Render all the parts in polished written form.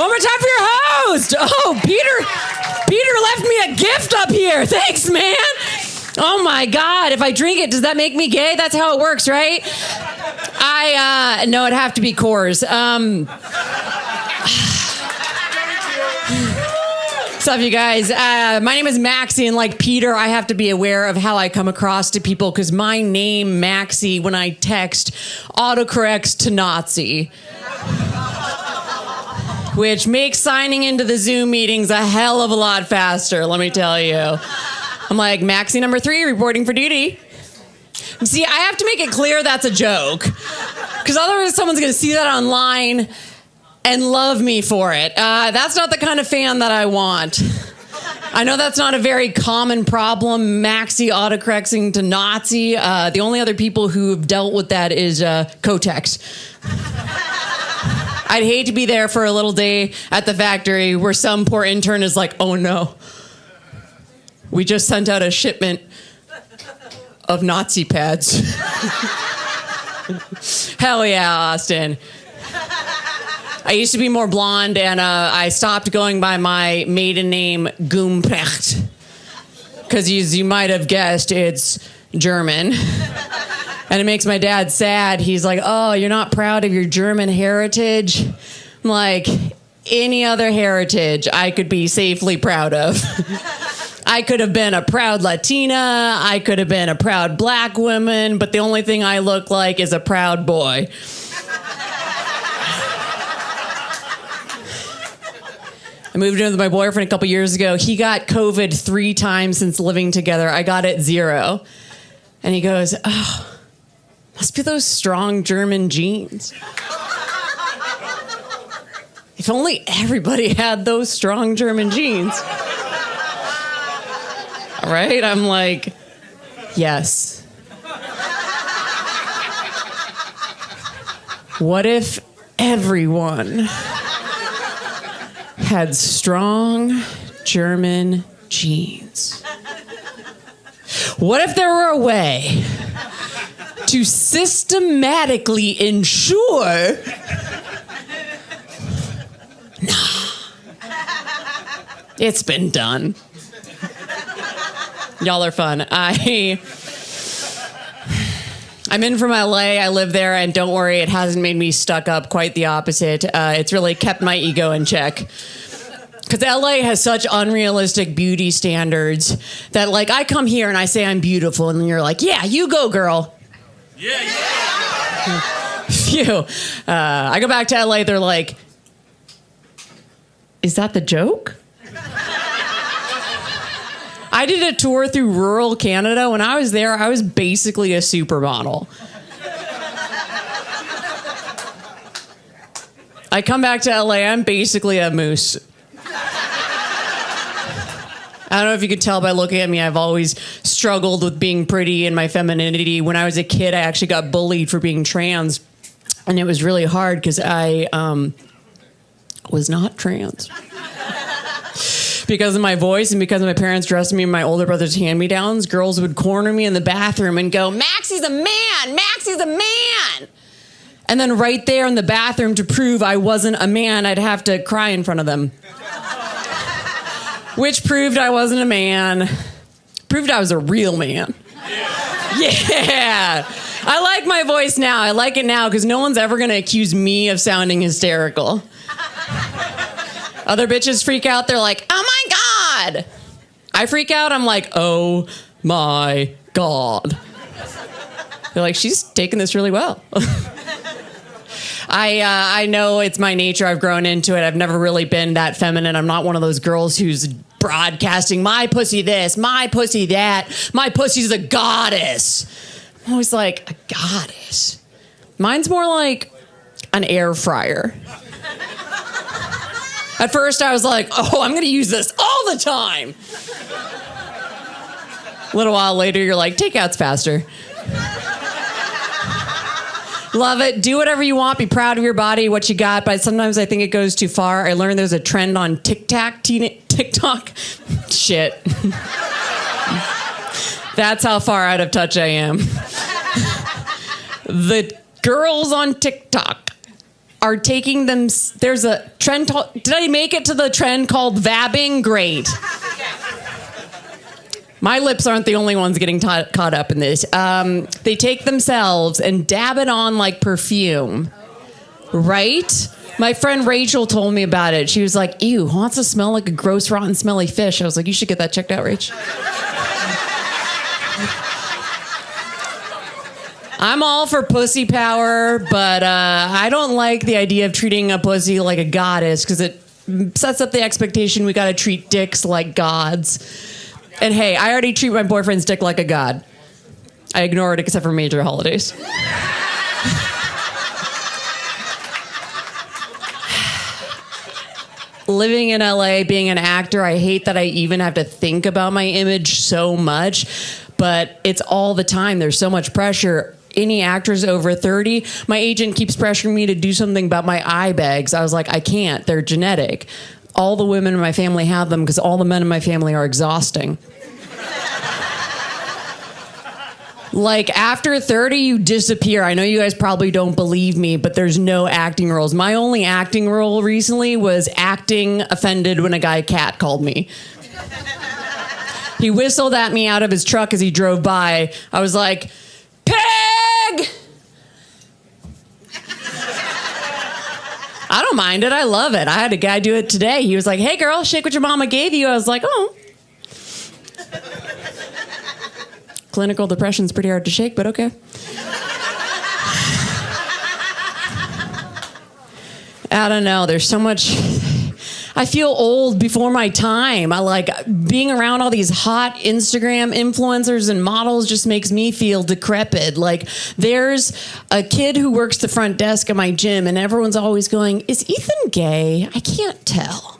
One more time for your host. Oh, Peter left me a gift up here. Thanks, man. Oh my God. If I drink it, does that make me gay? That's how it works, right? No, it'd have to be Coors. What's up, you guys? My name is Maxi, and like Peter, I have to be aware of how I come across to people because my name, Maxi, when I text, autocorrects to Nazi. Which makes signing into the Zoom meetings a hell of a lot faster, let me tell you. I'm like, Maxi number 3, reporting for duty. See, I have to make it clear that's a joke. Because otherwise someone's going to see that online and love me for it. That's not the kind of fan that I want. I know that's not a very common problem, Maxi autocorrecting to Nazi. The only other people who've dealt with that is Kotex. I'd hate to be there for a little day at the factory where some poor intern is like, oh no, we just sent out a shipment of Nazi pads. Hell yeah, Austin. I used to be more blonde, and I stopped going by my maiden name, Gumprecht. Because as you might have guessed, it's German. And it makes my dad sad. He's like, oh, you're not proud of your German heritage? I'm like, any other heritage I could be safely proud of. I could have been a proud Latina. I could have been a proud black woman. But the only thing I look like is a proud boy. I moved in with my boyfriend a couple years ago. He got COVID 3 times since living together. I got it 0. And he goes, oh, must be those strong German genes. If only everybody had those strong German genes. Right? I'm like, yes. What if everyone had strong German genes? What if there were a way to systematically ensure... Nah. It's been done. Y'all are fun. I'm in from LA. I live there, and don't worry, it hasn't made me stuck up. Quite the opposite. It's really kept my ego in check. Because LA has such unrealistic beauty standards that, like, I come here and I say I'm beautiful, and then you're like, yeah, you go, girl. Yeah. Phew. I go back to LA, they're like, is that the joke? I did a tour through rural Canada. When I was there, I was basically a supermodel. I come back to LA, I'm basically a moose. I don't know if you could tell by looking at me, I've always struggled with being pretty and my femininity. When I was a kid, I actually got bullied for being trans. And it was really hard because I was not trans. Because of my voice and because my parents dressed me in my older brother's hand-me-downs, girls would corner me in the bathroom and go, Maxi's a man! Maxi's a man! And then right there in the bathroom, to prove I wasn't a man, I'd have to cry in front of them. Which proved I wasn't a man. Proved I was a real man. Yeah. I like my voice now. I like it now because no one's ever going to accuse me of sounding hysterical. Other bitches freak out. They're like, oh my God. I freak out. I'm like, oh my God. They're like, she's taking this really well. I know it's my nature. I've grown into it. I've never really been that feminine. I'm not one of those girls who's broadcasting my pussy this, my pussy that. My pussy's a goddess. I'm always like, a goddess? Mine's more like an air fryer. At first I was like, oh, I'm going to use this all the time. A little while later, you're like, takeout's faster. Love it. Do whatever you want. Be proud of your body, what you got. But sometimes I think it goes too far. I learned there's a trend on TikTok. Shit. That's how far out of touch I am. The girls on TikTok are taking them. There's a trend. Did I make it to the trend called vabbing? Great. My lips aren't the only ones getting caught up in this. They take themselves and dab it on like perfume. Right? My friend Rachel told me about it. She was like, ew, who wants to smell like a gross, rotten, smelly fish? I was like, you should get that checked out, Rach. I'm all for pussy power, but I don't like the idea of treating a pussy like a goddess because it sets up the expectation we got to treat dicks like gods. And hey, I already treat my boyfriend's dick like a god. I ignore it except for major holidays. Living in LA, being an actor, I hate that I even have to think about my image so much, but it's all the time. There's so much pressure. Any actors over 30, my agent keeps pressuring me to do something about my eye bags. I was like, I can't. They're genetic. All the women in my family have them because all the men in my family are exhausting. Like, after 30, you disappear. I know you guys probably don't believe me, but there's no acting roles. My only acting role recently was acting offended when a guy cat called me. He whistled at me out of his truck as he drove by. I was like, Peg! I don't mind it. I love it. I had a guy do it today. He was like, hey, girl, shake what your mama gave you. I was like, oh. Clinical depression's pretty hard to shake, but okay. I don't know. There's so much. I feel old before my time. I like being around all these hot Instagram influencers and models just makes me feel decrepit. Like, there's a kid who works the front desk at my gym and everyone's always going, is Ethan gay? I can't tell.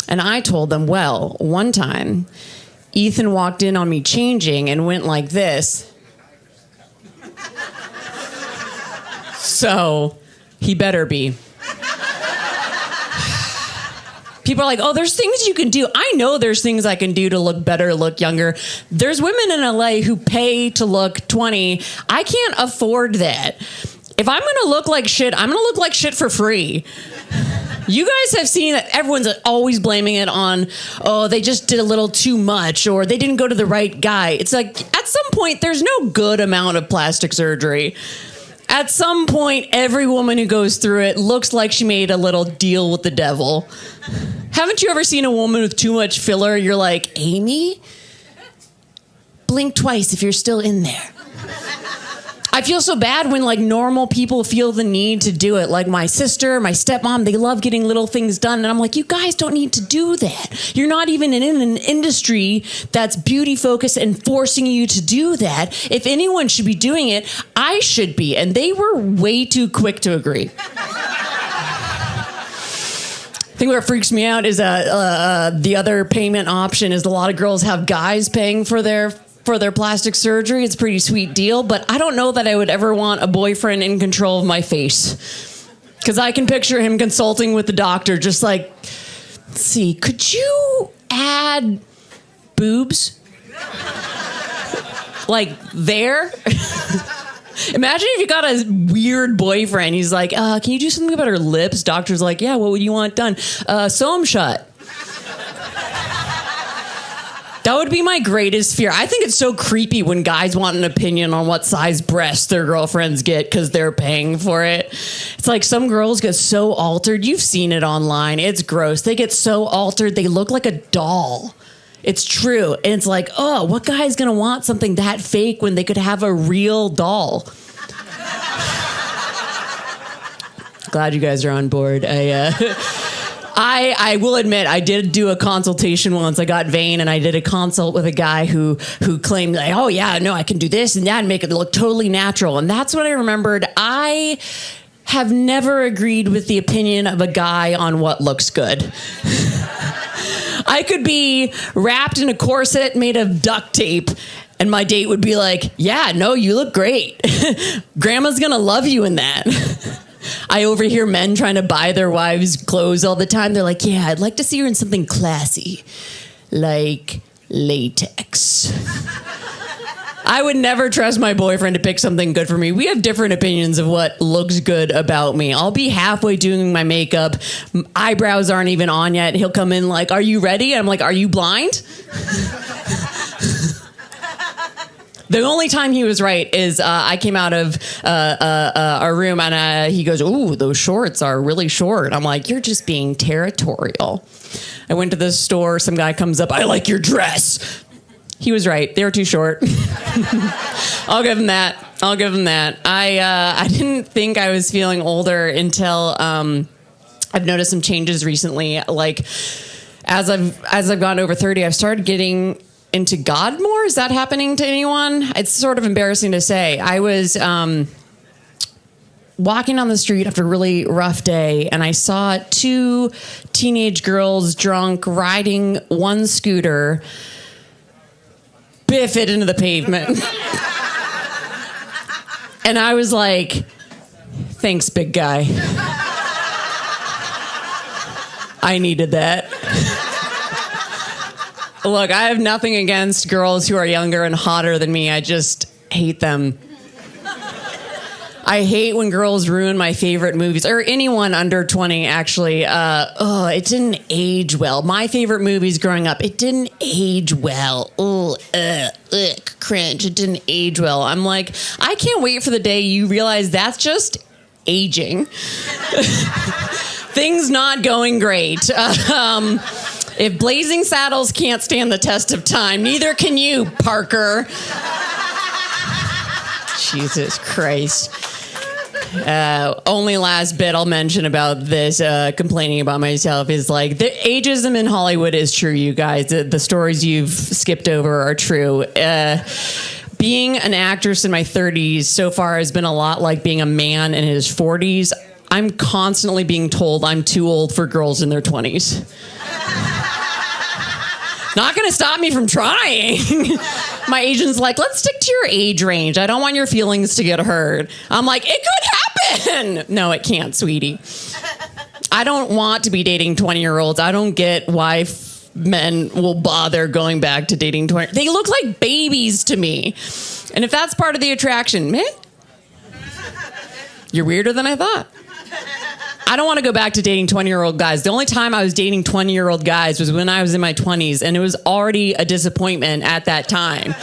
And I told them, well, one time Ethan walked in on me changing and went like this. So he better be. People are like, oh, there's things you can do. I know there's things I can do to look better, look younger. There's women in LA who pay to look 20. I can't afford that. If I'm going to look like shit, I'm going to look like shit for free. You guys have seen that everyone's always blaming it on, oh, they just did a little too much or they didn't go to the right guy. It's like, at some point, there's no good amount of plastic surgery. At some point, every woman who goes through it looks like she made a little deal with the devil. Haven't you ever seen a woman with too much filler? You're like, Amy? Blink twice if you're still in there. I feel so bad when like normal people feel the need to do it. Like my sister, my stepmom, they love getting little things done. And I'm like, you guys don't need to do that. You're not even in an industry that's beauty focused and forcing you to do that. If anyone should be doing it, I should be. And they were way too quick to agree. I think what freaks me out is the other payment option is a lot of girls have guys paying for their plastic surgery. It's a pretty sweet deal, but I don't know that I would ever want a boyfriend in control of my face. Because I can picture him consulting with the doctor, just like, let's see, could you add boobs? Like there? Imagine if you got a weird boyfriend. He's like, can you do something about her lips? Doctor's like, yeah, what would you want done? Sew them shut. That would be my greatest fear. I think it's so creepy when guys want an opinion on what size breasts their girlfriends get because they're paying for it. It's like some girls get so altered. You've seen it online. It's gross. They get so altered. They look like a doll. It's true. And it's like, oh, what guy is going to want something that fake when they could have a real doll? Glad you guys are on board. I will admit, I did do a consultation once. I got vain and I did a consult with a guy who claimed, like, oh, yeah, no, I can do this and that and make it look totally natural. And that's when I remembered I have never agreed with the opinion of a guy on what looks good. I could be wrapped in a corset made of duct tape and my date would be like, yeah, no, you look great. Grandma's going to love you in that. I overhear men trying to buy their wives clothes all the time. They're like, yeah, I'd like to see her in something classy, like latex. I would never trust my boyfriend to pick something good for me. We have different opinions of what looks good about me. I'll be halfway doing my makeup. Eyebrows aren't even on yet. He'll come in like, are you ready? I'm like, are you blind? The only time he was right is I came out of our room and he goes, ooh, those shorts are really short. I'm like, you're just being territorial. I went to the store. Some guy comes up. I like your dress. He was right. They were too short. I'll give him that. I didn't think I was feeling older until I've noticed some changes recently. Like as I've gone over 30, I've started getting into God more. Is that happening to anyone? It's sort of embarrassing to say. I was walking on the street after a really rough day, and I saw 2 teenage girls drunk riding one scooter biff it into the pavement. And I was like, thanks, big guy. I needed that. Look, I have nothing against girls who are younger and hotter than me. I just hate them. I hate when girls ruin my favorite movies, or anyone under 20, actually. It didn't age well. My favorite movies growing up, it didn't age well. Cringe. It didn't age well. I'm like, I can't wait for the day you realize that's just aging. Things not going great. If Blazing Saddles can't stand the test of time, neither can you, Parker. Jesus Christ. Only last bit I'll mention about this, complaining about myself, is like the ageism in Hollywood is true, you guys. The stories you've skipped over are true. Being an actress in my 30s so far has been a lot like being a man in his 40s. I'm constantly being told I'm too old for girls in their 20s. Not going to stop me from trying. My agent's like, let's stick to your age range. I don't want your feelings to get hurt. I'm like, it could happen. No, it can't, sweetie. I don't want to be dating 20-year-olds. I don't get why men will bother going back to dating 20. They look like babies to me. And if that's part of the attraction, man, you're weirder than I thought. I don't want to go back to dating 20-year-old guys. The only time I was dating 20-year-old guys was when I was in my 20s, and it was already a disappointment at that time.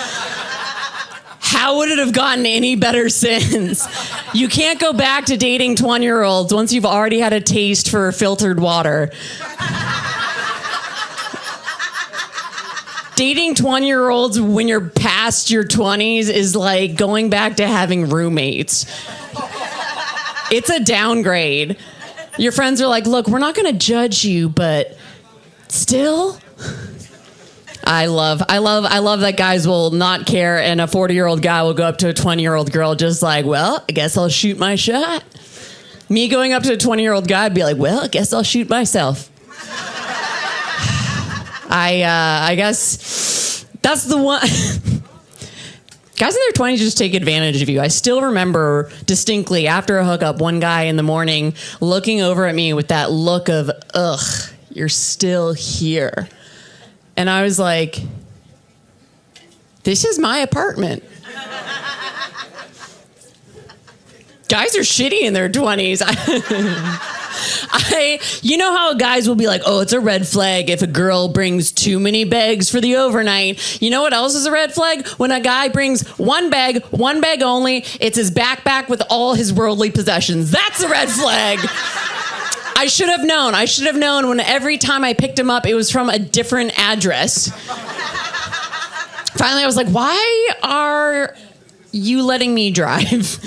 How would it have gotten any better since? You can't go back to dating 20-year-olds once you've already had a taste for filtered water. Dating 20-year-olds when you're past your 20s is like going back to having roommates. It's a downgrade. Your friends are like, look, we're not going to judge you, but still. I love that guys will not care, and a 40-year-old guy will go up to a 20-year-old girl just like, well, I guess I'll shoot my shot. Me going up to a 20-year-old guy would be like, well, I guess I'll shoot myself. I guess that's the one. Guys in their 20s just take advantage of you. I still remember distinctly after a hookup, one guy in the morning looking over at me with that look of, ugh, you're still here. And I was like, this is my apartment. Guys are shitty in their 20s. You know how guys will be like, oh, it's a red flag if a girl brings too many bags for the overnight. You know what else is a red flag? When a guy brings one bag only, it's his backpack with all his worldly possessions. That's a red flag. I should have known when every time I picked him up, it was from a different address. Finally, I was like, why are you letting me drive?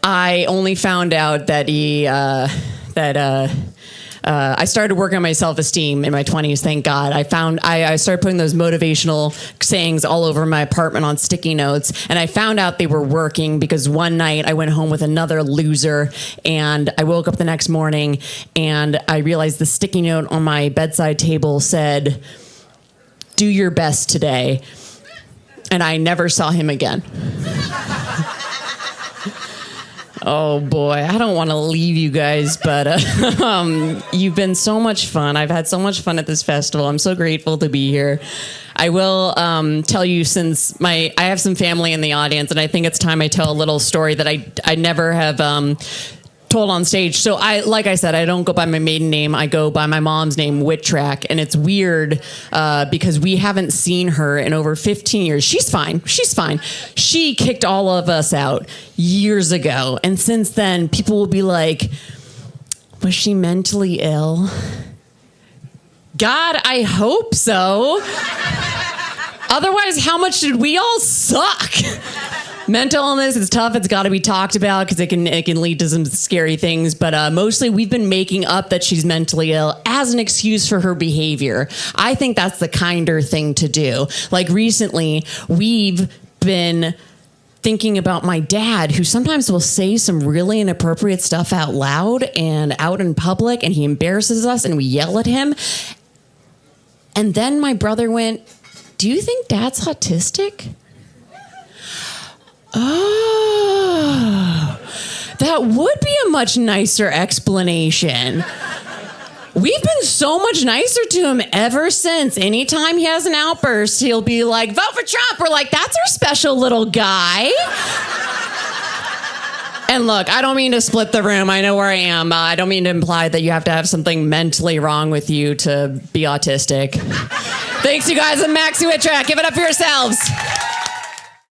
I only found out that I started working on my self-esteem in my 20s, thank God. I started putting those motivational sayings all over my apartment on sticky notes, and I found out they were working because one night I went home with another loser, and I woke up the next morning, and I realized the sticky note on my bedside table said, do your best today. And I never saw him again. Oh boy, I don't want to leave you guys, but you've been so much fun. I've had so much fun at this festival. I'm so grateful to be here. I will tell you, since I have some family in the audience, and I think it's time I tell a little story that I never have told on stage. So like I said, I don't go by my maiden name. I go by my mom's name, Whittrack, and it's weird because we haven't seen her in over 15 years. She's fine. She kicked all of us out years ago, and since then, people will be like, "Was she mentally ill?" God, I hope so. Otherwise, how much did we all suck? Mental illness is tough. It's got to be talked about because it can lead to some scary things. But mostly we've been making up that she's mentally ill as an excuse for her behavior. I think that's the kinder thing to do. Like recently, we've been thinking about my dad, who sometimes will say some really inappropriate stuff out loud and out in public, and he embarrasses us and we yell at him. And then my brother went, "Do you think Dad's autistic?" Oh, that would be a much nicer explanation. We've been so much nicer to him ever since. Anytime he has an outburst, he'll be like, "Vote for Trump." We're like, "That's our special little guy." And look, I don't mean to split the room. I know where I am. I don't mean to imply that you have to have something mentally wrong with you to be autistic. Thanks, you guys. I'm Maxi Whittrack. Give it up for yourselves.